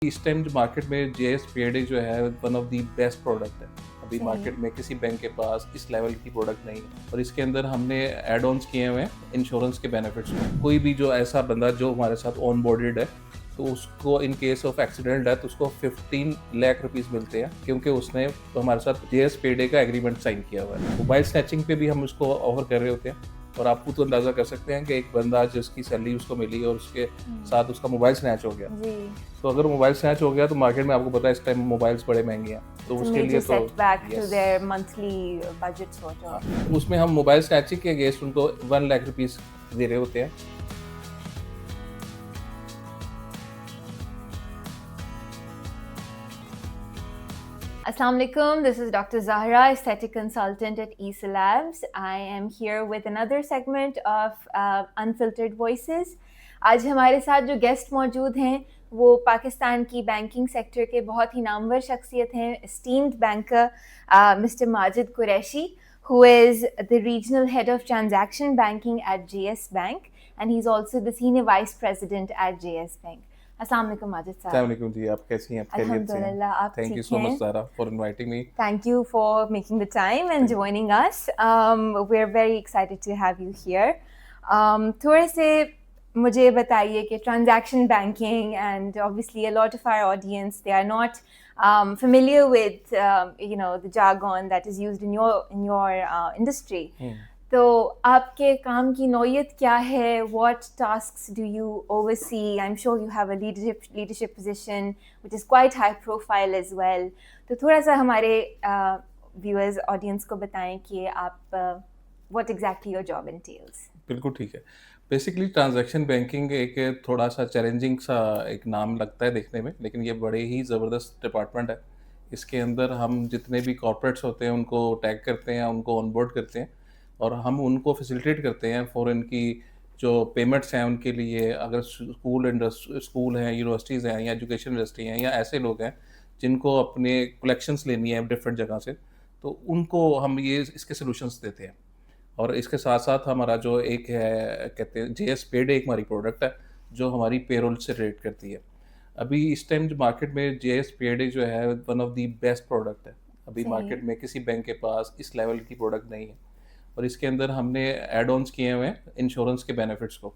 इस टाइम जो मार्केट में जेएस पेडे जो है one of the best product है। अभी सही। मार्केट में किसी बैंक के पास इस लेवल की प्रोडक्ट नहीं है और इसके अंदर हमने एड ऑन्स किए हुए हैं इंश्योरेंस के बेनिफिट्स को। कोई भी जो ऐसा बंदा जो हमारे साथ ऑन बोर्डेड है तो उसको in case of accident death उसको 15 लाख रुपीस मिलते हैं क्योंकि उसने हमारे साथ जेएस पेडे का एग्रीमेंट साइन किया हुआ है। मोबाइल स्नैचिंग पे भी हम उसको ऑफर कर रहे होते हैं और आप खुद तो अंदाजा कर सकते हैं कि एक बंदा जिसकी सैलरी उसको मिली और उसके साथ उसका मोबाइल स्नैच हो गया, जी। तो अगर मोबाइल स्नैच हो गया तो मार्केट में आपको पता है इस टाइम मोबाइल्स बड़े महंगे हैं, तो It's a उसके major लिए तो setback to yes their monthly budget sort हाँ, of. तो उसमें हम मोबाइल स्नैचिंग के अगेंस्ट उनको 1 लाख रुपीस दे रहे होते हैं। Assalamu alaikum. This is Dr. Zahra, aesthetic consultant at ESA Labs. I am here with another segment of Unfiltered Voices. आज हमारे साथ जो गेस्ट मौजूद हैं वो पाकिस्तान की बैंकिंग सेक्टर के बहुत ही नामवर शख्सियत हैं, esteemed banker Mr. Majid Qureshi, who is the regional head of transaction banking at JS Bank, and he's also the senior vice president at JS Bank. अस्सलाम वालेकुम माजिद साहब। अस्सलाम वालेकुम जी, आप कैसी हैं? आप खैरियत से हैं? अल्हम्दुलिल्लाह, आप थैंक यू ठीक सो मच हैं? सारा for inviting me. Thank you for making the time and Thank you. joining us. We're very excited to have you here. थोड़े से मुझे बताइए कि transaction banking, and obviously a lot of our audience, they are not familiar with the jargon that is used in your industry. तो आपके काम की नौयत क्या है? What tasks do you oversee? I'm sure you have a leadership position which is quite high profile as well. तो थोड़ा सा हमारे viewers audience को बताएं कि आप what exactly your job entails. बिल्कुल ठीक है। बेसिकली ट्रांजैक्शन बैंकिंग एक थोड़ा सा चैलेंजिंग सा एक नाम लगता है देखने में, लेकिन ये बड़े ही ज़बरदस्त डिपार्टमेंट है। इसके अंदर हम जितने भी कॉर्पोरेट्स होते हैं उनको टैग करते हैं, उनको ऑनबोर्ड करते हैं और हम उनको फैसिलिटेट करते हैं फॉर इनकी जो पेमेंट्स हैं उनके लिए। अगर स्कूल हैं, यूनिवर्सिटीज़ हैं या एजुकेशन इंडस्ट्री हैं या ऐसे लोग हैं जिनको अपने कलेक्शंस लेनी है डिफरेंट जगह से, तो उनको हम ये इसके सॉल्यूशंस देते हैं। और इसके साथ साथ हमारा जो एक है कहते हैं जेएस पेडे, एक हमारी प्रोडक्ट है जो हमारी पेरोल से रिलेट करती है। अभी इस टाइम जो मार्केट में जेएस पेडे जो है one of the best product है। अभी सही। मार्केट में किसी बैंक के पास इस लेवल की प्रोडक्ट नहीं है और इसके अंदर हमने एड ऑन्स किए हुए हैं इंश्योरेंस के बेनिफिट्स को,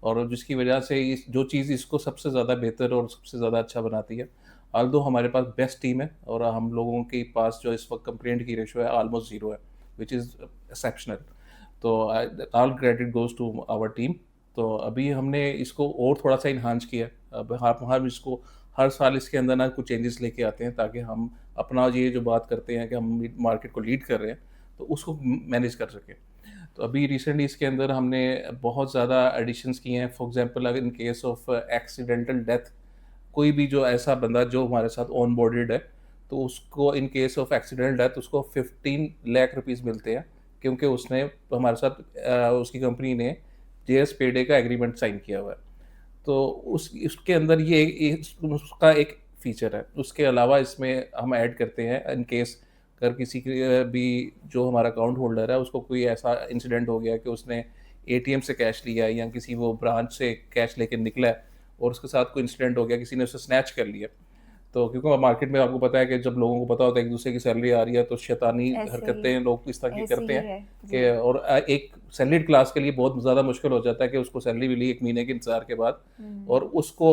और जिसकी वजह से इस जो चीज़ इसको सबसे ज़्यादा बेहतर और सबसे ज़्यादा अच्छा बनाती है। आल्दो हमारे पास बेस्ट टीम है और हम लोगों के पास जो इस वक्त कंप्लेंट की रेशो है ऑलमोस्ट ज़ीरो है, विच इज़ एक्सेप्शनल। तो all credit goes to our team. तो अभी हमने इसको और थोड़ा सा इन्हांस किया है। अब हम इसको हर साल इसके अंदर ना कुछ चेंजेस लेके आते हैं ताकि हम अपना ये जो बात करते हैं कि हम मार्केट को लीड कर रहे हैं तो उसको मैनेज कर सकें। तो अभी रिसेंटली इसके अंदर हमने बहुत ज़्यादा एडिशंस किए हैं। फॉर एग्जांपल अगर in case of accidental death, कोई भी जो ऐसा बंदा जो हमारे साथ ऑन बोर्डेड है तो उसको in case of accidental death उसको 15 लाख रुपीस मिलते हैं क्योंकि उसने हमारे साथ उसकी कंपनी ने जेएस पेडे का एग्रीमेंट साइन किया हुआ है। तो उसके अंदर ये उसका एक फीचर है। उसके अलावा इसमें हम ऐड करते हैं इन केस अगर किसी के भी जो हमारा अकाउंट होल्डर है उसको कोई ऐसा इंसिडेंट हो गया कि उसने एटीएम से कैश लिया है या किसी वो ब्रांच से कैश लेके निकला है और उसके साथ कोई इंसिडेंट हो गया, किसी ने उसे स्नैच कर लिया, तो क्योंकि मार्केट में आपको पता है कि जब लोगों को पता होता है एक दूसरे की सैलरी आ रही है तो शैतानी ऐसे ही हरकतें लोग इस तरह की ऐसे करते ही हैं है जी। कि और एक सैलरीड क्लास के लिए बहुत ज़्यादा मुश्किल हो जाता है कि उसको सैलरी मिली 1 महीने के इंतज़ार के बाद और उसको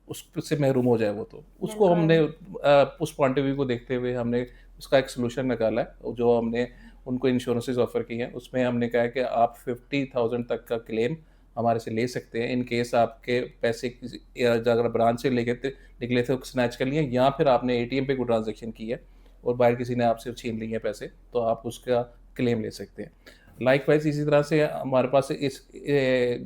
उससे महरूम हो जाए वो, तो उसको बिल्कुल। हमने उस पॉइंट ऑफ व्यू को देखते हुए हमने उसका एक सोल्यूशन निकाला है जो हमने उनको इंश्योरेंसेस ऑफर की हैं। उसमें हमने कहा है कि आप 50,000 तक का क्लेम हमारे से ले सकते हैं इन केस आपके पैसे अगर ब्रांच से निकले थे स्नैच कर लिए या फिर आपने एटीएम पे कोई ट्रांजैक्शन की है और बाहर किसी ने आपसे छीन लिए हैं पैसे, तो आप उसका क्लेम ले सकते हैं। लाइकवाइज इसी तरह से हमारे पास इस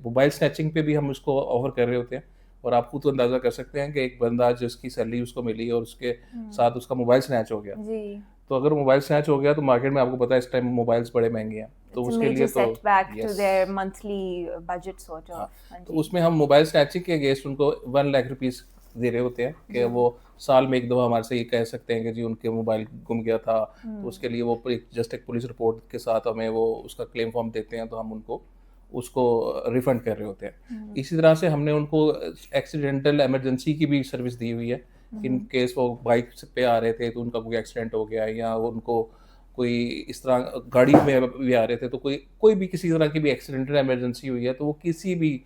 मोबाइल स्नैचिंग पे भी हम उसको ऑफर कर रहे होते हैं और आप खुद तो अंदाज़ा कर सकते हैं कि एक बंदा जिसकी सैलरी उसको मिली और उसके साथ उसका मोबाइल स्नैच हो गया, जी। तो अगर मोबाइल स्नैच हो गया तो मार्केट में आपको पता है इस टाइम मोबाइल्स बड़े महंगे हैं, तो It's a उसके लिए major तो setback to yes their monthly budget sort हाँ, of. हाँ तो जी। उसमें हम मोबाइल स्नैचिंग के अगेंस्ट उनको 1 लाख रुपीस दे रहे होते हैं कि जी। वो साल में एक दफ़ा हमारे से ये कह सकते हैं कि जी उनके मोबाइल गुम गया था, तो उसके लिए वो जस्ट एक पुलिस रिपोर्ट के साथ हमें वो उसका क्लेम फॉर्म देते हैं तो हम उनको उसको रिफंड कर रहे होते हैं। इसी तरह से हमने उनको एक्सीडेंटल इमरजेंसी की भी सर्विस दी हुई है इन केस वो बाइक पे आ रहे थे तो उनका कोई एक्सीडेंट हो गया, या उनको कोई इस तरह गाड़ी में भी आ रहे थे तो कोई कोई भी किसी तरह की भी एक्सीडेंटल इमरजेंसी हुई है, तो वो किसी भी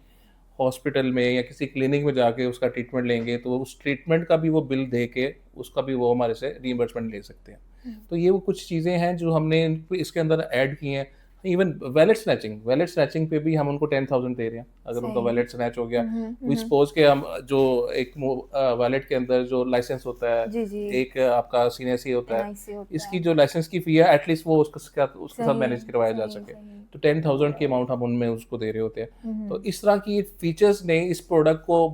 हॉस्पिटल में या किसी क्लिनिक में जाके उसका ट्रीटमेंट लेंगे, तो उस ट्रीटमेंट का भी वो बिल दे के उसका भी वो हमारे से रीइंबर्समेंट ले सकते हैं। तो ये वो कुछ चीज़ें हैं जो हमने इसके अंदर ऐड की हैं। इवन वैलेट स्नैचिंग पे भी हम उनको 10,000 दे रहे हैं। अगर उनका सही। वैलेट स्नैच हो गया, वी हम्म। सपोज के हम जो एक वैलेट के अंदर जो लाइसेंस होता है, जी जी। एक आपका सीएनएससी होता है, NIC होता इसकी है। जो लाइसेंस की फी है एटलीस्ट वो उसके साथ सही मैनेज करवाया जा सही सके, सही। तो 10,000 की अमाउंट हम उनमें उसको दे रहे होते हैं। तो हम्म। इस तरह की फीचर्स ने इस प्रोडक्ट को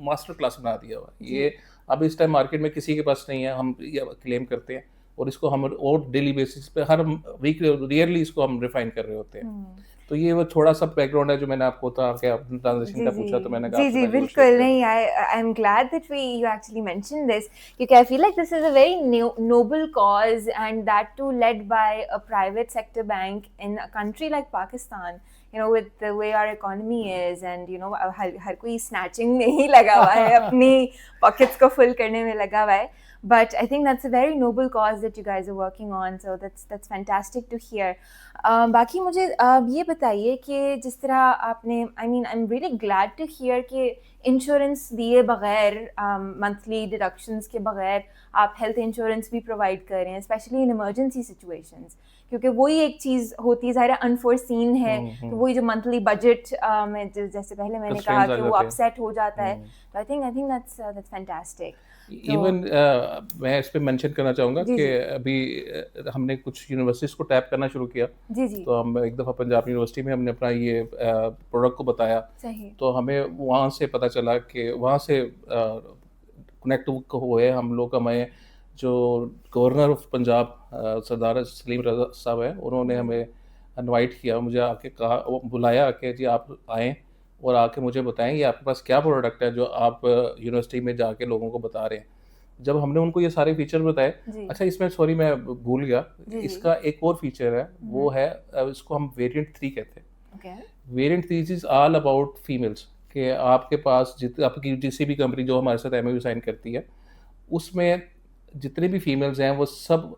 मास्टर क्लास बना दिया हुआ है। जी। ये अब इस टाइम मार्केट में किसी के पास नहीं है, हम ये क्लेम करते हैं, और इसको हम और डेली बेसिस पे हर वीक रियरली इसको हम रिफाइन कर रहे होते हैं। हम्म। तो ये वो थोड़ा सा बैकग्राउंड है जो मैंने आपको था कि आपने ट्रांजेक्शन जी का जी पूछा, तो मैंने कहा जी आपसे जी मैं ज़रूर बिल्कुल शेयर कर दूं। नहीं I am glad that we you actually mention this क्योंकि I feel like this is a very noble cause and that too led by a private sector bank in a country like Pakistan you know with the way our economy is and you know हर कोई snatching में ही लगा हुआ है अपनी pockets को full करने में लगा हुआ है but I think that's a very noble cause that you guys are working on so that's fantastic to hear बाकी मुझे ये बताइए कि जिस तरह आपने I mean I'm really glad to hear कि इंश्योरेंस दिए बगैर मंथली डिडक्शंस के बगैर आप हेल्थ इंश्योरेंस भी प्रोवाइड कर रहे हैं स्पेशली इन इमरजेंसी सिचुएशंस क्योंकि वही एक चीज़ होती है ज़ाहिर अनफोर्सीन है तो वही जो मंथली बजट में जैसे पहले मैंने कहा कंस्ट्रेंट्स आ कि वो जाते हैं। अपसेट हो जाता है तो I think that's fantastic even मैं इस पे मेंशन करना चाहूँगा जी कि जी अभी हमने कुछ यूनिवर्सिटीज़ को टैप करना शुरू किया। जी जी तो हम एक दफ़ा पंजाब यूनिवर्सिटी में हमने अपना ये प्रोडक्ट को बताया, सही तो हमें वहाँ से पता चला कि वहाँ से कनेक्ट हुए हम लोग। हमें जो गवर्नर ऑफ पंजाब सरदार सलीम रज़ा साहब हैं, उन्होंने हमें इनवाइट किया, मुझे आके कहा, वो बुलाया कि जी आप आएँ और आके मुझे बताएं ये आपके पास क्या प्रोडक्ट है जो आप यूनिवर्सिटी में जाके लोगों को बता रहे हैं। जब हमने उनको ये सारे फीचर बताए, जी अच्छा इसमें सॉरी मैं भूल गया, जी जी इसका एक और फीचर है, वो है इसको हम वेरिएंट 3 कहते हैं। Okay variant 3 is all about females, कि आपके पास आपकी किसी भी कंपनी जो हमारे साथ एमओयू साइन करती है, उसमें जितने भी फीमेल्स हैं वो सब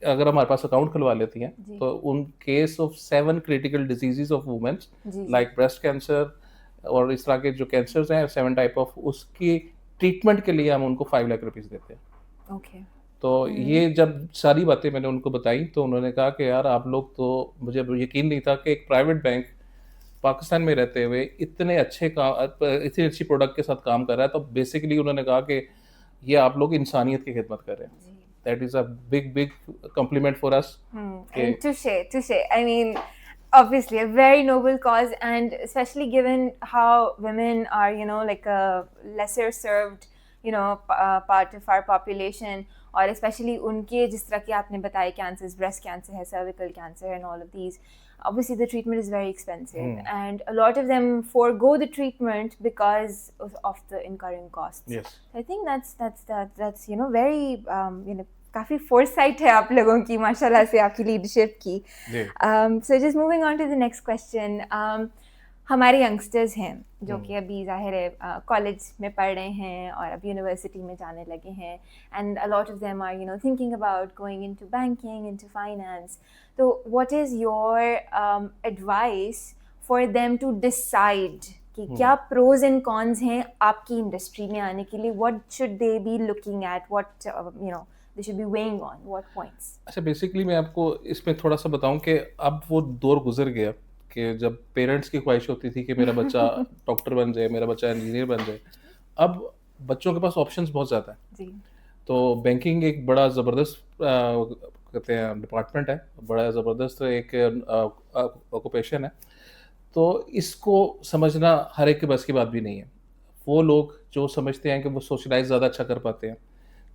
अगर हमारे पास अकाउंट खुलवा लेती हैं, जी तो उन case of 7 critical diseases of womens जी लाइक ब्रेस्ट कैंसर और इस तरह के जो कैंसर्स हैं 7 टाइप ऑफ, उसकी ट्रीटमेंट के लिए हम उनको 5 लाख रुपीज़ देते हैं। ओके तो ये जब सारी बातें मैंने उनको बताई तो उन्होंने कहा कि यार आप लोग, तो मुझे यकीन नहीं था कि एक प्राइवेट बैंक पाकिस्तान में रहते हुए इतने इतनी अच्छी प्रोडक्ट के साथ काम कर रहा है। तो बेसिकली उन्होंने कहा कि ये आप लोग इंसानियत की खिदमत कर रहे हैं। जी that is a big compliment for us. And touche. I mean, obviously a very noble cause, and especially given how women are, you know, like a lesser served, you know, part of our population, और especially उनके जिस तरह की आपने बताया cancers, breast cancer है, cervical cancer, and all of these. Obviously, the treatment is very expensive, and a lot of them forego the treatment because of the incurring costs. Yes. I think that's you know very you know काफ़ी foresight है आप लोगों की माशाल्लाह से आपकी leadership की so just moving on to the next question हमारे यंगस्टर्स हैं जो कि अभी ज़ाहिर है कॉलेज में पढ़ रहे हैं और अब यूनिवर्सिटी में जाने लगे हैं and a lot of them are you know thinking about going into banking into finance तो what is your advice for them to decide कि क्या प्रोज एंड कॉन्स हैं आपकी इंडस्ट्री में आने के लिए what should they be looking at what you know they should be weighing on what points? अच्छा बेसिकली मैं आपको इसमें थोड़ा सा बताऊं कि अब वो दौर गुजर गया कि जब पेरेंट्स की ख्वाहिश होती थी कि मेरा बच्चा डॉक्टर बन जाए, मेरा बच्चा इंजीनियर बन जाए। अब बच्चों के पास ऑप्शंस बहुत ज़्यादा है। जी तो बैंकिंग एक बड़ा ज़बरदस्त कहते हैं डिपार्टमेंट है, बड़ा ज़बरदस्त एक ऑक्यूपेशन है। तो इसको समझना हर एक के बस की बात भी नहीं है। वो लोग जो समझते हैं कि वो सोशलाइज ज़्यादा अच्छा कर पाते हैं,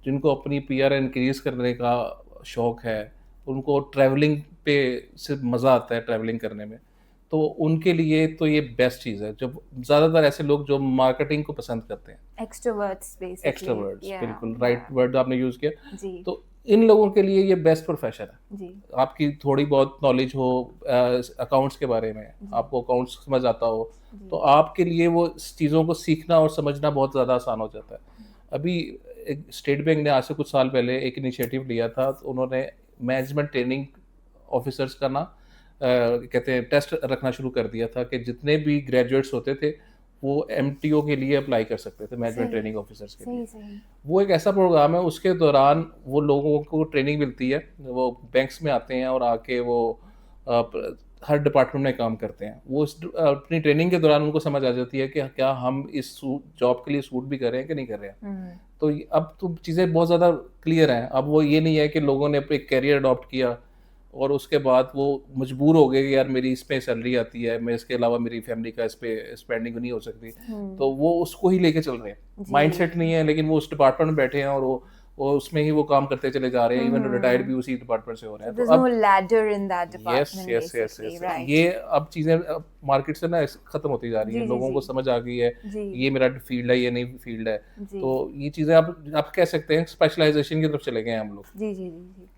जिनको अपनी पीआर इंक्रीज़ करने का शौक़ है, उनको ट्रैवलिंग पे से मज़ा आता है ट्रैवलिंग करने में, तो उनके लिए तो ये बेस्ट चीज़ है। जब ज़्यादातर ऐसे लोग जो मार्केटिंग को पसंद करते हैं, एक्सट्रोवर्ट्स बेसिकली एक्स्ट्रोवर्ट्स, बिल्कुल राइट वर्ड आपने यूज़ किया। जी तो इन लोगों के लिए ये बेस्ट प्रोफेशन है। जी आपकी थोड़ी बहुत नॉलेज हो अकाउंट्स के बारे में, आपको अकाउंट्स समझ आता हो, तो आपके लिए वो चीज़ों को सीखना और समझना बहुत ज़्यादा आसान हो जाता है। अभी एक स्टेट बैंक ने आज से कुछ साल पहले एक इनिशिएटिव लिया था, तो उन्होंने मैनेजमेंट ट्रेनिंग ऑफिसर्स का ना कहते हैं टेस्ट रखना शुरू कर दिया था कि जितने भी ग्रेजुएट्स होते थे वो एमटीओ के लिए अप्लाई कर सकते थे, मैनेजमेंट सही ट्रेनिंग ऑफिसर्स के लिए। सही वो एक ऐसा प्रोग्राम है, उसके दौरान वो लोगों को ट्रेनिंग मिलती है, वो बैंक्स में आते हैं और आके वो हर डिपार्टमेंट में काम करते हैं। वो अपनी ट्रेनिंग के दौरान उनको समझ आ जाती है कि क्या हम इस जॉब के लिए सूट भी कर रहे हैं कि नहीं कर रहे हैं। तो अब तो चीज़ें बहुत ज़्यादा क्लियर हैं। अब वो ये नहीं है कि लोगों ने एक कैरियर अडॉप्ट किया और उसके बाद वो मजबूर हो गए कि यार मेरी इस पे सैलरी आती है, मैं इसके अलावा मेरी फैमिली का इस पे स्पेंडिंग नहीं हो सकती। तो वो उसको ही लेके चल रहे हैं। माइंडसेट नहीं है, लेकिन वो उस डिपार्टमेंट में बैठे हैं और वो उसमें ही वो काम करते चले जा रहे हैं। इवन रिटायर्ड भी उसी डिपार्टमेंट से हो रहे हैं। there's तो no अब ladder in that yes department yes yes basically, yes right? ये अब चीज़ें मार्केट से ना खत्म होती जा रही जी हैं। जी लोगों को जी समझ आ गई है जी ये मेरा फील्ड है, ये नहीं फील्ड है। जी तो ये चीज़ें आप कह सकते हैं स्पेशलाइजेशन की तरफ चले गए हैं हम लोग। जी जी जी जी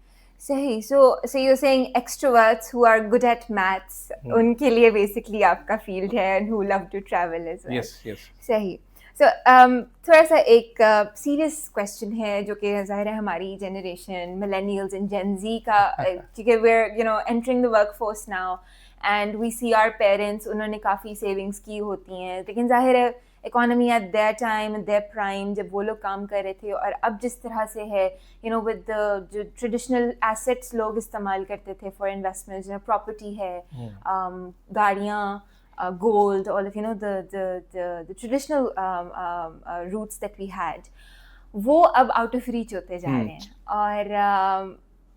सही so you're saying extroverts who are good at maths उनके लिए basically आपका field है and who love to travel as well. Yes yes सही so थोड़ा सा एक सीरियस क्वेश्चन है जो कि ज़ाहिर है हमारी जनरेशन मिलेनियल्स एंड जेन ज़ी का क्योंकि we're entering the workforce now and we see our parents उन्होंने काफ़ी सेविंग्स की होती हैं लेकिन ज़ाहिर है economy at their time their prime जब वो लोग काम कर रहे थे और अब जिस तरह से है विद जो ट्रेडिशनल एसेट्स लोग इस्तेमाल करते थे फॉर इन्वेस्टमेंट्स प्रॉपर्टी है गाड़ियाँ gold, all of the traditional routes that we had, वो अब out of reach होते जा रहे हैं और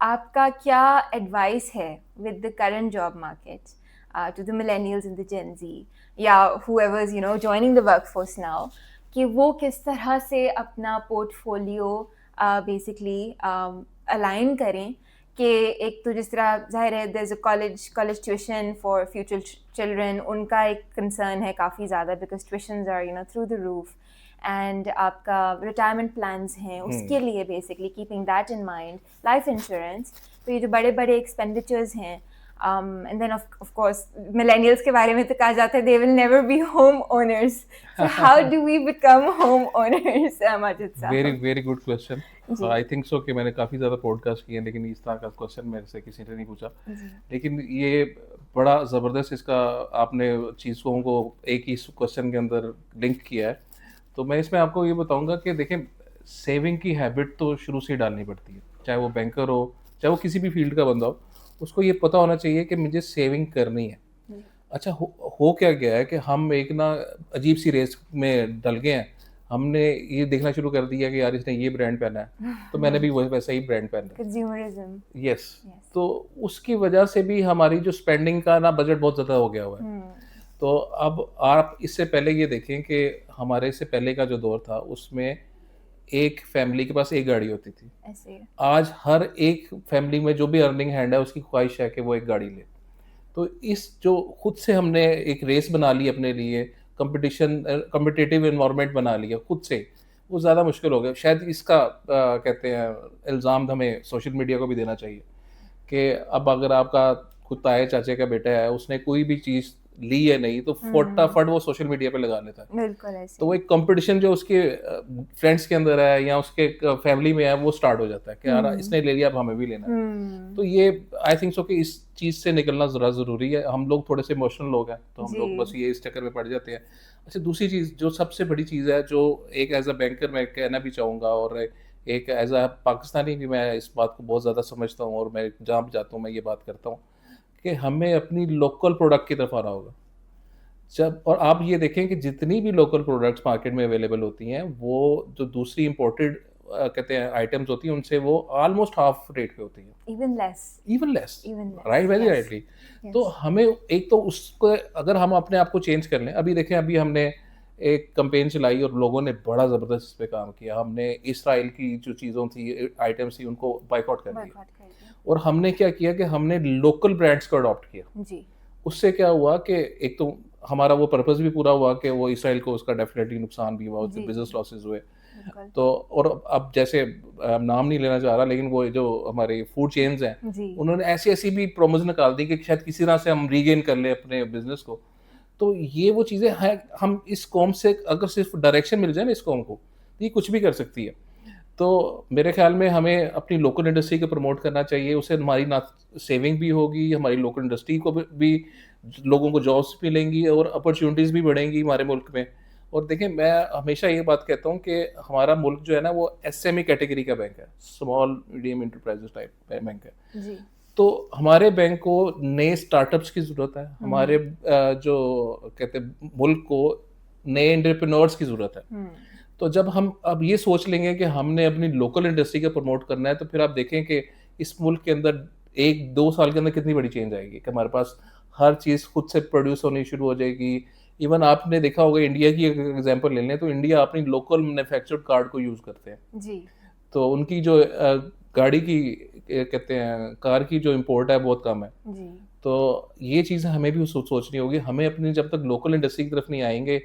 आपका क्या advice है with the current job market to the millennials and the Gen Z या whoever's joining the workforce now कि वो किस तरह से अपना portfolio basically align करें कि एक तो जिस तरह जाहिर है there's a college tuition for future children उनका एक concern है काफ़ी ज़्यादा because tuitions are through the roof and आपका retirement plans हैं उसके लिए basically keeping that in mind life insurance तो ये जो बड़े बड़े expenditures हैं and then of course millennials के बारे में तो कहा जाता है they will never be home owners so how do we become home owners Majid साहब very good question. I think so कि मैंने काफ़ी ज़्यादा पॉडकास्ट किए हैं लेकिन इस तरह का क्वेश्चन मेरे से किसी ने नहीं पूछा। लेकिन ये बड़ा ज़बरदस्त इसका आपने चीज़ों को एक ही क्वेश्चन के अंदर लिंक किया है। तो मैं इसमें आपको ये बताऊंगा कि देखें सेविंग की हैबिट तो शुरू से ही डालनी पड़ती है, चाहे वो बैंकर हो चाहे वो किसी भी फील्ड का बंदा हो, उसको ये पता होना चाहिए कि मुझे सेविंग करनी है। अच्छा हो क्या गया है कि हम एक ना अजीब सी रेस में डल गए हैं। हमने ये देखना शुरू कर दिया कि यार इसने ये ब्रांड पहना है तो मैंने भी वैसा ही ब्रांड पहना है। कंज्यूमरिज्म यस तो उसकी वजह से भी हमारी जो स्पेंडिंग का ना बजट बहुत ज़्यादा हो गया हुआ है। तो अब आप इससे पहले ये देखें कि हमारे से पहले का जो दौर था उसमें एक फैमिली के पास एक गाड़ी होती थी। ऐसे आज हर एक फैमिली में जो भी अर्निंग हैंड है उसकी ख्वाहिश है कि वो एक गाड़ी ले। तो इस जो खुद से हमने एक रेस बना ली अपने लिए, कम्पिटिटिव एनवायरनमेंट बना लिया खुद से, वो ज़्यादा मुश्किल हो गया। शायद इसका कहते हैं इल्ज़ाम हमें सोशल मीडिया को भी देना चाहिए कि अब अगर आपका खुद ताए चाचे का बेटा है उसने कोई भी चीज़ ली है नहीं तो फटाफट वो सोशल मीडिया पे लगा लेता है। बिल्कुल ऐसे तो वो एक कंपटीशन जो उसके फ्रेंड्स के अंदर है या उसके फैमिली में है वो स्टार्ट हो जाता है कि यार इसने ले लिया अब हमें भी लेना है। तो ये आई थिंक सो कि इस चीज़ से निकलना ज़रा ज़रूरी है। हम लोग थोड़े से इमोशनल लोग हैं तो हम लोग बस ये इस चक्कर में पड़ जाते हैं। अच्छा दूसरी चीज़ जो सबसे बड़ी चीज़ है जो एक एज अ बैंकर मैं कहना भी चाहूँगा और एक एज अ पाकिस्तानी भी मैं इस बात को बहुत ज़्यादा समझता हूँ और मैं जहाँ भी जाता हूँ मैं ये बात करता हूँ कि हमें अपनी लोकल प्रोडक्ट की तरफ आना होगा। जब और आप ये देखें कि जितनी भी लोकल प्रोडक्ट्स मार्केट में अवेलेबल होती हैं वो जो दूसरी इंपोर्टेड कहते हैं आइटम्स होती हैं उनसे वो ऑलमोस्ट हाफ रेट पे होती हैं, even less right very yes, rightly. yes. तो हमें एक तो उसको अगर हम अपने आप को चेंज कर लें, अभी देखें अभी हमने एक कैंपेन चलाई और लोगों ने बड़ा ज़बरदस्त इस पे काम किया। हमने इसराइल की जो चीज़ों थी आइटम्स थी उनको बाइकआउट कर दिया और हमने क्या किया कि हमने लोकल ब्रांड्स को अडॉप्ट किया जी। उससे क्या हुआ कि एक तो हमारा वो पर्पस भी पूरा हुआ कि वो इसराइल को उसका डेफिनेटली नुकसान भी हुआ, उसके बिजनेस लॉसेस हुए। तो और अब जैसे नाम नहीं लेना चाह रहा लेकिन वो जो हमारे फूड चेन्स हैं उन्होंने ऐसी ऐसी भी प्रोमोशन निकाल दी कि शायद किसी तरह से हम रीगेन कर ले अपने बिजनेस को। तो ये वो चीज़ें हैं, हम इस कौम से अगर सिर्फ डायरेक्शन मिल जाए ना इस कौम को ये कुछ भी कर सकती है। तो मेरे ख्याल में हमें अपनी लोकल इंडस्ट्री को प्रमोट करना चाहिए, उससे हमारी ना सेविंग भी होगी, हमारी लोकल इंडस्ट्री को भी लोगों को जॉब्स मिलेंगी और अपॉर्चुनिटीज़ भी बढ़ेंगी हमारे मुल्क में। और देखिए, मैं हमेशा ये बात कहता हूँ कि हमारा मुल्क जो है ना, वो एसएमई कैटेगरी का बैंक है, small medium enterprises type bank है। जी। तो हमारे बैंक को नए स्टार्टअप्स की ज़रूरत है, हमारे जो कहते हैं मुल्क को नए एंटरप्रेन्योर्स की ज़रूरत है। तो जब हम अब ये सोच लेंगे कि हमने अपनी लोकल इंडस्ट्री को प्रमोट करना है, तो फिर आप देखें कि इस मुल्क के अंदर 1-2 साल के अंदर कितनी बड़ी चेंज आएगी कि हमारे पास हर चीज़ खुद से प्रोड्यूस होनी शुरू हो जाएगी। इवन आपने देखा होगा, इंडिया की अगर एग्जांपल ले लें, तो इंडिया अपनी लोकल मैन्युफैक्चर्ड कार्ड को यूज़ करते हैं। जी। तो उनकी जो गाड़ी की कहते हैं कार की जो इंपोर्ट है बहुत कम है। जी। तो ये चीज़ हमें भी सोचनी होगी। हमें अपनी जब तक लोकल इंडस्ट्री की तरफ नहीं आएँगे,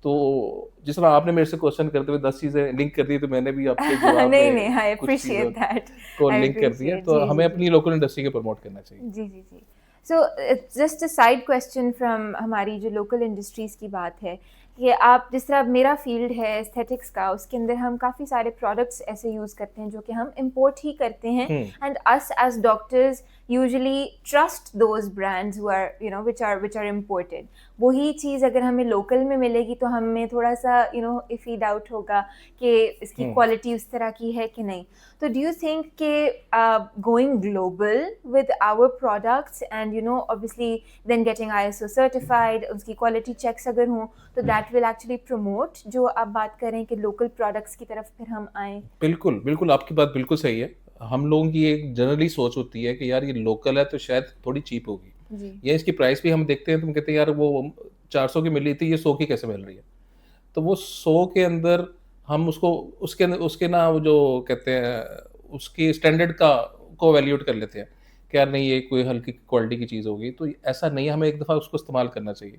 तो जिस तरह आपने मेरे से क्वेश्चन करते हुए 10 चीज़ें लिंक कर दी, तो मैंने भी आपके जवाब नहीं, में नहीं, आई कुछ चीज़ों अप्रिशिएट दैट। को आई लिंक कर दिया। अप्रिशिएट। तो जी, हमें जी, जी। अपनी लोकल इंडस्ट्री को प्रमोट करना चाहिए। जी, जी, जी। So just a side question from हमारी जो लोकल इंडस्ट्रीज़ की बात है, कि आप जिस तरह मेरा फ़ील्ड है एस्थेटिक्स का, उसके अंदर हम काफ़ी सारे प्रोडक्ट्स ऐसे यूज़ करते हैं जो कि हम इम्पोर्ट ही करते हैं, and us as doctors usually trust those brands who are which are imported. वही चीज़ अगर हमें लोकल में मिलेगी तो हमें थोड़ा-सा इफ़ी डाउट होगा कि इसकी क्वालिटी उस तरह की है कि नहीं। So do you think going global with our products and obviously then getting ISO certified, उसकी quality checks अगर हों, तो that will actually promote जो आप बात करें कि local products की तरफ फिर हम आएँ? बिल्कुल, बिल्कुल, आपकी बात बिल्कुल सही है। हम लोगों की एक जनरली सोच होती है कि यार ये लोकल है तो शायद थोड़ी चीप होगी, जी। या इसकी प्राइस भी हम देखते हैं तो हम कहते हैं यार वो 400 की मिल रही थी, ये 100 की कैसे मिल रही है? तो वो 100 के अंदर हम उसको उसके ना वो जो कहते हैं उसकी स्टैंडर्ड को वैल्यूएट कर लेते हैं कि यार नहीं, ये कोई हल्की क्वालिटी की चीज़ होगी। तो ऐसा नहीं है, हमें एक दफ़ा उसको इस्तेमाल करना चाहिए।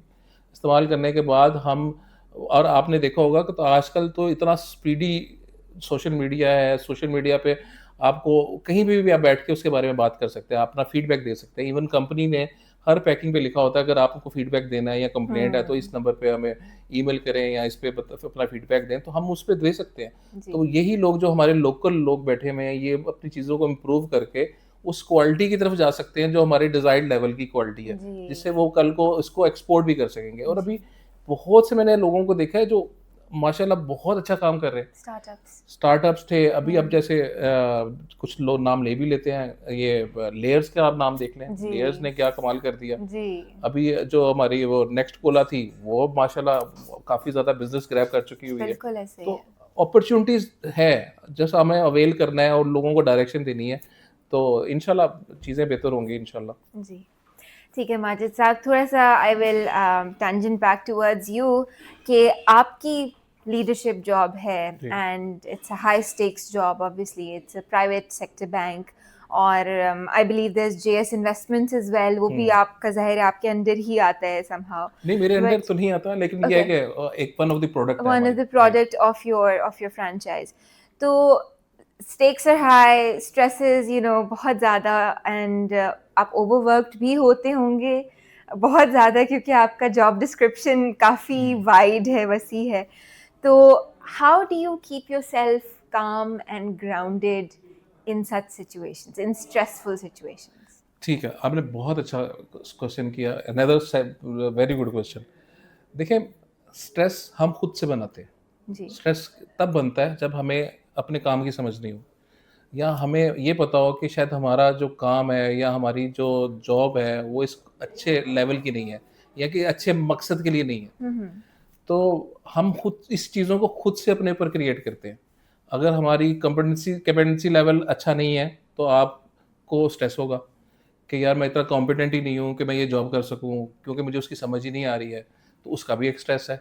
इस्तेमाल करने के बाद हम, और आपने देखा होगा कि तो आजकल तो इतना स्पीडी सोशल मीडिया है, सोशल मीडिया पे आपको कहीं भी आप बैठ के उसके बारे में बात कर सकते हैं, अपना फीडबैक दे सकते हैं। इवन कंपनी ने हर पैकिंग पे लिखा होता है, अगर आपको फीडबैक देना है या कंप्लेंट है तो इस नंबर पे हमें ईमेल करें या इस पे अपना फीडबैक दें, तो हम उस पे दे सकते हैं। जी। तो यही लोग जो हमारे लोकल लोग बैठे हुए हैं, ये अपनी चीज़ों को इम्प्रूव करके उस क्वालिटी की तरफ जा सकते हैं जो हमारे डिज़ायर्ड लेवल की क्वालिटी है, जी। जिससे वो कल को इसको एक्सपोर्ट भी कर सकेंगे। और जी। अभी बहुत से मैंने लोगों को देखा है जो माशाल्लाह बहुत अच्छा काम कर रहे हैं। स्टार्टअप्स थे अभी, अब जैसे कुछ लोग नाम ले भी लेते हैं, ये लेयर्स का आप नाम देख लें, जी। लेयर्स ने क्या कमाल कर दिया। जी। अभी जो हमारी वो नेक्स्ट कोला थी, वो माशाल्लाह काफ़ी ज़्यादा बिज़नेस ग्रैब कर चुकी हुई है। बिल्कुल ऐसे ही तो है। अपॉर्च्युनिटीज़ है, जस्ट हमें अवेल करना है और लोगों को डायरेक्शन देनी है, तो इंशाल्लाह चीज़ें बेहतर होंगी इंशाल्लाह। जी। ठीक है माजिद साहब, थोड़ा-सा I will tangent back towards you कि आपकी लीडरशिप जॉब है जी। And it's a high stakes job, obviously it's a private sector bank, और I believe there is JS investments as well, वो भी आपका ज़ाहिर है आपके अंडर ही आता है समहाउ। नहीं, मेरे अंडर बट तो नहीं आता, लेकिन ये है ओके, कि एक वन ऑफ द प्रोडक्ट है one हमारी। of the जी। product of your franchise. तो stakes are high, stresses बहुत ज़्यादा, and आप overworked भी होते होंगे बहुत ज़्यादा, क्योंकि आपका job description काफ़ी wide है, वसी है। तो how do you keep yourself calm and grounded in such situations, in stressful situations? ठीक है, आपने बहुत अच्छा क्वेश्चन किया, अनदर वेरी गुड क्वेश्चन। देखिए, स्ट्रेस हम खुद से बनाते हैं। जी। स्ट्रेस तब बनता है जब हमें अपने काम की समझ नहीं हो, या हमें ये पता हो कि शायद हमारा जो काम है या हमारी जो जॉब है वो इस अच्छे लेवल की नहीं है, या कि अच्छे मकसद के लिए नहीं है। तो हम खुद इस चीज़ों को खुद से अपने ऊपर क्रिएट करते हैं। अगर हमारी कैपेसिटी लेवल अच्छा नहीं है, तो आपको स्ट्रेस होगा कि यार मैं इतना कॉम्पिटेंट ही नहीं हूँ कि मैं ये जॉब कर सकूँ, क्योंकि मुझे उसकी समझ ही नहीं आ रही है, तो उसका भी एक स्ट्रेस है।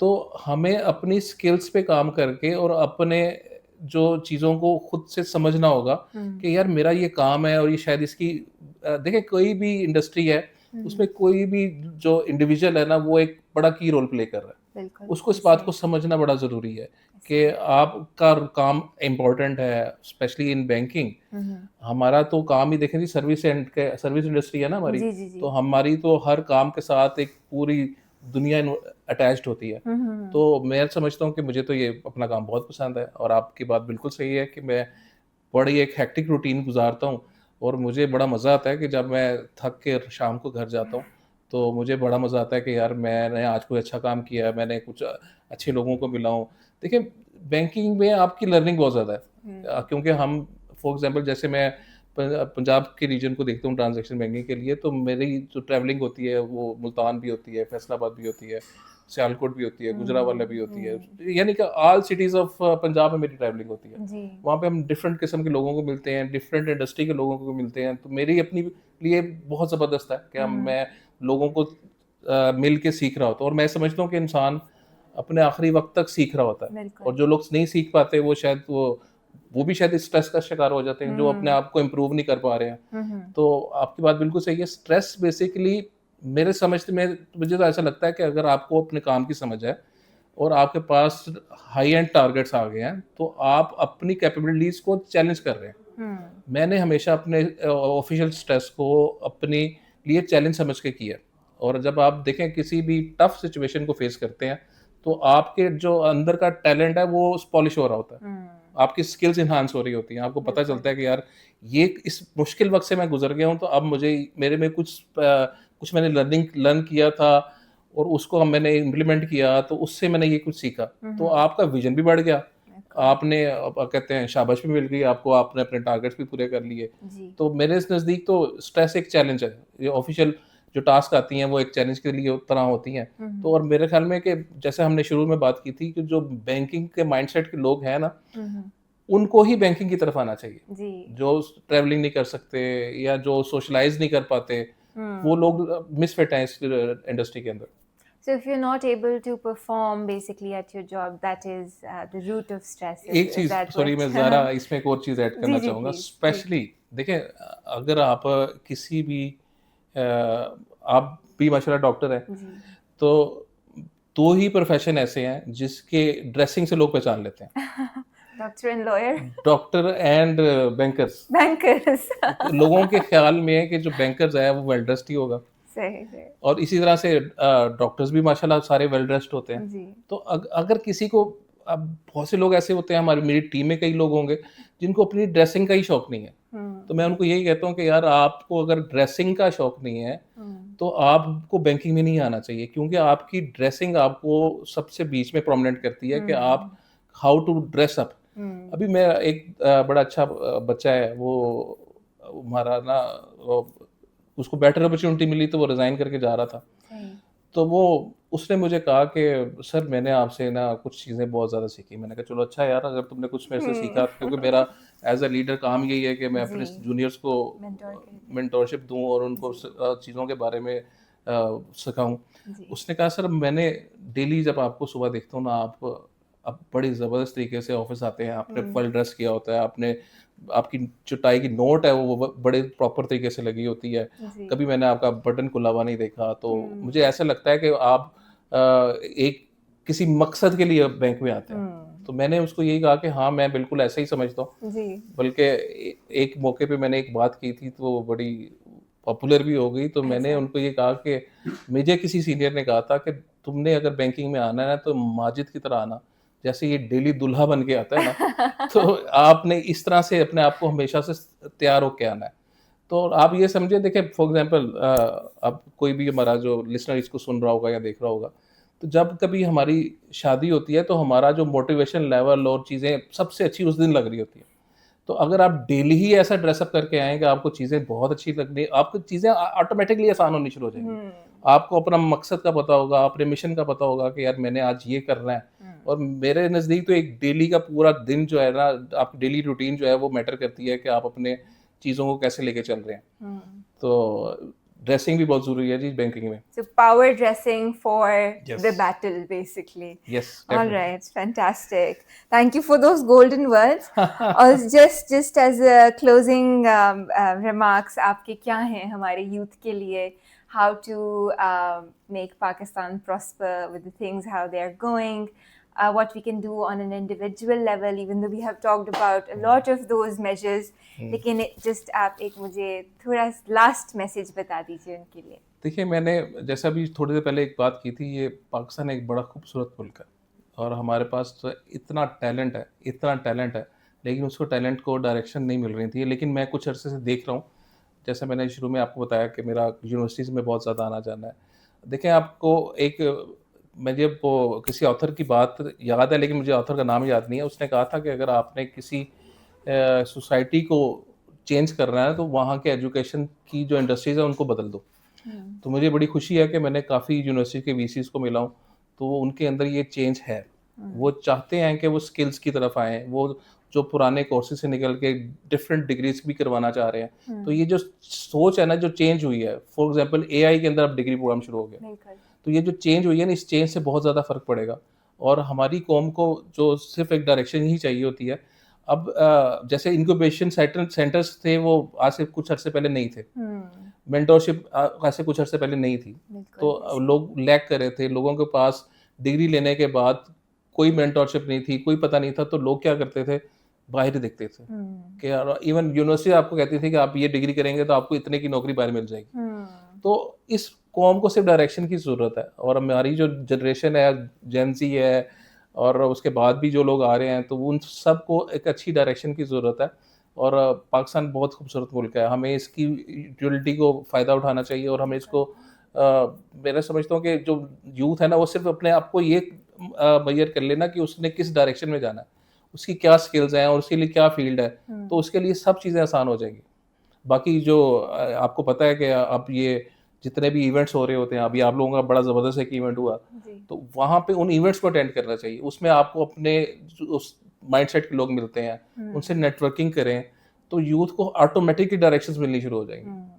तो हमें अपनी स्किल्स पे काम करके और अपने जो चीज़ों को खुद से समझना होगा कि यार मेरा ये काम है और ये शायद इसकी देखिए, कोई भी इंडस्ट्री है, उसमें कोई भी जो इंडिविजुअल है ना, वो एक बड़ा की रोल प्ले कर रहा है। बिल्कुल। उसको इस बात को समझना बड़ा ज़रूरी है कि आपका काम इम्पोर्टेंट है, स्पेशली इन बैंकिंग। हमारा तो काम ही देखें जी, सर्विस इंडस्ट्री है ना हमारी। जी, जी, जी। तो हमारी तो हर काम के साथ एक पूरी दुनिया अटैच्ड होती है। तो मैं समझता हूँ कि मुझे तो ये अपना काम बहुत पसंद है, और आपकी बात बिल्कुल सही है कि मैं बड़ी एक हेक्टिक रूटीन गुजारता हूँ, और मुझे बड़ा मज़ा आता है कि जब मैं थक के शाम को घर जाता हूँ, तो मुझे बड़ा मज़ा आता है कि यार मैंने आज कोई अच्छा काम किया है, मैंने कुछ अच्छे लोगों को मिला हूँ। देखिए, बैंकिंग में आपकी लर्निंग बहुत ज़्यादा है, क्योंकि हम फॉर एग्ज़ाम्पल जैसे मैं पंजाब के रीजन को देखता हूँ ट्रांज़ैक्शन बैंकिंग के लिए, तो मेरी जो ट्रैवलिंग होती है वो मुल्तान भी होती है, फैसलाबाद भी होती है, सियालकोट भी होती है, गुजरांवाला भी होती है, यानी कि ऑल सिटीज़ ऑफ पंजाब में मेरी ट्रैवलिंग होती है। जी। वहाँ पे हम डिफरेंट किस्म के लोगों को मिलते हैं, डिफरेंट इंडस्ट्री के लोगों को मिलते हैं, तो मेरी अपनी लिए बहुत ज़बरदस्त है कि मैं लोगों को मिल के सीख रहा होता हूँ, और मैं समझता हूँ कि इंसान अपने आखिरी वक्त तक सीख रहा होता है, बिल्कुल। और जो लोग नहीं सीख पाते वो शायद वो भी शायद स्ट्रेस का शिकार हो जाते हैं, जो अपने आप को इम्प्रूव नहीं कर पा रहे हैं। तो आपकी बात बिल्कुल सही है, स्ट्रेस बेसिकली मेरे समझ में मुझे तो ऐसा लगता है कि अगर आपको अपने काम की समझ है और आपके पास हाई एंड टारगेट्स आ गए हैं, तो आप अपनी कैपेबिलिटीज़ को चैलेंज कर रहे हैं। मैंने हमेशा अपने ऑफिशियल स्ट्रेस को अपने लिए चैलेंज समझ के किया, और जब आप देखें किसी भी टफ सिचुएशन को फेस करते हैं, तो आपके जो अंदर का टैलेंट है वो पॉलिश हो रहा होता है, आपकी स्किल्स इन्हांस हो रही होती हैं, आपको पता चलता है कि यार ये इस मुश्किल वक्त से मैं गुजर गया हूँ, तो अब मुझे मेरे में कुछ मैंने लर्न किया था, और उसको मैंने इम्प्लीमेंट किया, तो उससे मैंने ये कुछ सीखा, तो आपका विजन भी बढ़ गया, आपने कहते हैं शाबाश भी मिल गई आपको, आपने अपने टारगेट्स भी पूरे कर लिए। तो मेरे इस नज़दीक तो स्ट्रेस एक चैलेंज है, ये ऑफिशियल जो टास्क आती हैं वो एक चैलेंज के लिए तरह होती हैं। तो और मेरे ख्याल में कि जैसे हमने शुरू में बात की थी कि जो बैंकिंग के माइंडसेट के लोग हैं ना, उनको ही बैंकिंग की तरफ आना चाहिए। जो ट्रैवलिंग नहीं कर सकते या जो सोशलाइज नहीं कर पाते, वो लोग मिसफिट हैं इस इंडस्ट्री के अंदर। So if you're not able to perform basically at your job, that is the root of stress. एक Is चीज that सॉरी what? मैं ज़रा इसमें एक और चीज़ ऐड करना जी चाहूँगा, please. स्पेशली देखिए, अगर आप किसी भी आप भी माशाल्लाह डॉक्टर हैं, तो दो ही प्रोफेशन ऐसे हैं जिसके ड्रेसिंग से लोग पहचान लेते हैं, Doctor and lawyer. Doctor and bankers. Bankers. लोगों के ख्याल में है कि जो बैंकर्स है वो वेल ड्रेस्ड ही होगा, सही सही। और इसी तरह से डॉक्टर्स भी माशाल्लाह सारे वेल ड्रेस्ड होते हैं। जी। तो अगर किसी को, अब बहुत से लोग ऐसे होते हैं, मेरी टीम में कई लोग होंगे जिनको अपनी ड्रेसिंग का ही शौक नहीं है, तो मैं उनको यही कहता हूँ कि यार आपको अगर ड्रेसिंग का शौक नहीं है, तो आपको बैंकिंग में नहीं आना चाहिए, क्योंकि आपकी ड्रेसिंग आपको सबसे बीच में प्रोमिनेंट करती है कि आप हाउ टू ड्रेस अप। अभी मैं एक बड़ा अच्छा बच्चा है, वो हमारा ना उसको बेटर अपॉर्चुनिटी मिली तो वो रिज़ाइन करके जा रहा था, तो वो उसने मुझे कहा कि सर मैंने आपसे ना कुछ चीज़ें बहुत ज़्यादा सीखी। मैंने कहा चलो अच्छा यार, अगर तुमने कुछ मेरे से सीखा, क्योंकि मेरा एज अ लीडर काम यही है कि मैं अपने जूनियर्स को मेंटोरशिप दूं और उनको चीज़ों के बारे में सिखाऊं। उसने कहा सर मैंने डेली जब आपको सुबह देखता हूँ ना, आप बड़ी ज़बरदस्त तरीके से ऑफिस आते हैं, आपने वेल ड्रेस किया होता है, आपने आपकी जो टाई की नोट है वो बड़े प्रॉपर तरीके से लगी होती है, कभी मैंने आपका बटन खुला हुआ नहीं देखा, तो मुझे ऐसा लगता है कि आप एक किसी मकसद के लिए बैंक में आते हैं। तो मैंने उसको यही कहा कि हाँ मैं बिल्कुल ऐसा ही समझता हूँ, बल्कि एक मौके पे मैंने एक बात की थी तो वो बड़ी पॉपुलर भी हो गई, तो मैंने उनको ये कहा कि मुझे किसी सीनियर ने कहा था कि तुमने अगर बैंकिंग में आना है ना, तो माजिद की तरह आना, जैसे ये डेली दुल्हा बन के आता है ना, तो आपने इस तरह से अपने आप को हमेशा से तैयार होके आना है। तो आप ये समझिए, देखिए फॉर एग्जांपल अब कोई भी हमारा जो लिसनर इसको सुन रहा होगा या देख रहा होगा, तो जब कभी हमारी शादी होती है तो हमारा जो मोटिवेशन लेवल और चीज़ें सबसे अच्छी उस दिन लग रही होती है। तो अगर आप डेली ही ऐसा ड्रेसअप करके आएँ कि आपको चीज़ें बहुत अच्छी लगनी, आपको चीज़ें ऑटोमेटिकली आसान होनी शुरू हो जाएंगी। आपको अपना मकसद का पता होगा, अपने मिशन का पता होगा कि यार मैंने आज ये करना है। और मेरे नज़दीक तो एक डेली का पूरा दिन जो है ना, आपकी डेली रूटीन जो है वो मैटर करती है कि आप अपने चीज़ों को कैसे लेके चल रहे हैं। तो ड्रेसिंग भी बहुत ज़रूरी है जी बैंकिंग में। So power dressing for the battle, basically. Yes, all right, fantastic. Thank you for those golden words. और just as a closing remarks, आपके क्या हैं हमारे youth के लिए, how to make Pakistan prosper with the things how they are going, what we can do on an individual level, even though we have talked about a lot of those measures. लेकिन just आप एक मुझे थोड़ा last message बता दीजिए उनके लिए. देखिए, मैंने जैसा अभी थोड़ी देर पहले एक बात की थी, ये पाकिस्तान एक बड़ा खूबसूरत मुल्क है और हमारे पास तो इतना टैलेंट है, लेकिन उसको टैलेंट को डायरेक्शन नहीं मिल रही थी। लेकिन मैं कुछ अरसे से देख रहा हूँ, जैसे मैंने शुरू में आपको बताया कि मेरा यूनिवर्सिटीज़ में बहुत ज़्यादा आना-जाना है। देखें, आपको मुझे वो किसी ऑथर की बात याद है, लेकिन मुझे ऑथर का नाम याद नहीं है। उसने कहा था कि अगर आपने किसी सोसाइटी को चेंज करना है, तो वहाँ के एजुकेशन की जो इंडस्ट्रीज़ है, उनको बदल दो। तो मुझे बड़ी खुशी है कि मैंने काफ़ी यूनिवर्सिटी के वीसीज़ को मिला हूँ, तो उनके अंदर ये चेंज है। वो चाहते हैं कि वो स्किल्स की तरफ आएँ, वो जो पुराने कोर्सेज़ से निकल के डिफरेंट डिग्रीज़ भी करवाना चाह रहे हैं। तो ये जो सोच है ना, जो चेंज हुई है, फॉर एग्ज़ाम्पल एआई के अंदर अब डिग्री प्रोग्राम शुरू हो गया। तो ये जो चेंज हुई है ना, इस चेंज से बहुत ज़्यादा फ़र्क पड़ेगा और हमारी कौम को जो सिर्फ़ एक डायरेक्शन ही चाहिए होती है। अब जैसे इन्क्यूबेशन सेंटर्स थे, वो आज से कुछ अरसे पहले नहीं थे। मेंटरशिप आज से कुछ अरसे पहले नहीं थी। तो लोग लैग कर रहे थे, लोगों के पास डिग्री लेने के बाद कोई मेंटरशिप नहीं थी, कोई पता नहीं था, तो लोग क्या करते थे, बाहर ही देखते थे कि यार, इवन यूनिवर्सिटी आपको कहती थी कि आप ये डिग्री करेंगे तो आपको इतने की नौकरी बाहर मिल जाएगी। तो इस कौम को सिर्फ डायरेक्शन की ज़रूरत है और हमारी जो जनरेशन है, जेन ज़ी है और उसके बाद भी जो लोग आ रहे हैं, तो उन सबको एक अच्छी डायरेक्शन की ज़रूरत है। और पाकिस्तान बहुत खूबसूरत मुल्क है, हमें इसकी यूटिलिटी को फ़ायदा उठाना चाहिए और हमें इसको मैं समझता हूँ कि जो यूथ है ना, वो सिर्फ अपने आप को ये मेजर कर लेना कि उसने किस डायरेक्शन में जाना है, उसकी क्या स्किल्स हैं और उसके लिए क्या फील्ड है, तो उसके लिए सब चीज़ें आसान हो जाएंगी। बाकी जो आपको पता है कि अब ये जितने भी इवेंट्स हो रहे होते हैं, अभी आप लोगों का बड़ा ज़बरदस्त एक इवेंट हुआ, तो वहाँ पे उन इवेंट्स को अटेंड करना चाहिए। उसमें आपको अपने उस माइंडसेट के लोग मिलते हैं, उनसे नेटवर्किंग करें, तो यूथ को ऑटोमेटिकली डायरेक्शंस मिलनी शुरू हो जाएंगी।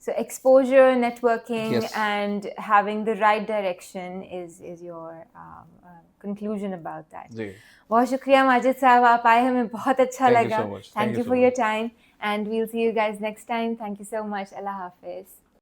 So exposure, networking, Yes. and having the right direction is your conclusion about that. जी, बहुत शुक्रिया माजिद साहब, आप आए, हमें बहुत अच्छा Thank you लगा. so much. Thank you for your time, and we'll see you guys next time. Thank you so much. Allah Hafiz.